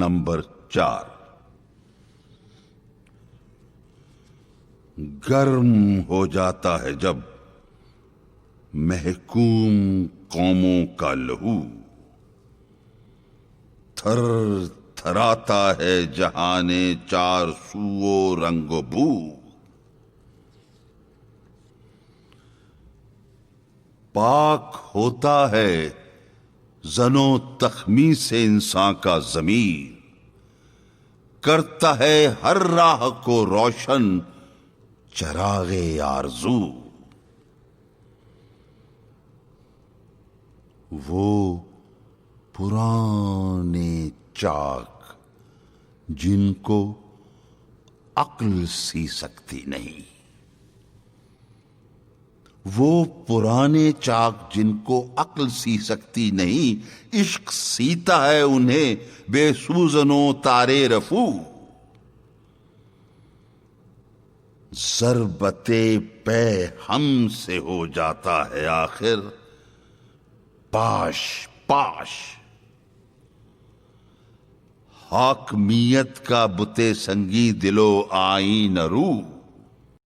number 4، گرم ہو جاتا ہے جب محکوم قوموں کا لہو، تھر تھراتا ہے جہان چار سو رنگ و بو، پاک ہوتا ہے زنو تخمی سے انسان کا ضمیر، کرتا ہے ہر راہ کو روشن چراغ آرزو، وہ پرانے چاک جن کو عقل سی سکتی نہیں، وہ پرانے چاک جن کو عقل سی سکتی نہیں، عشق سیتا ہے انہیں بے سوزن و تارے رفو، ضربت پے ہم سے ہو جاتا ہے آخر پاش پاش، حاکمیت کا بت سنگی دل و آئین روح،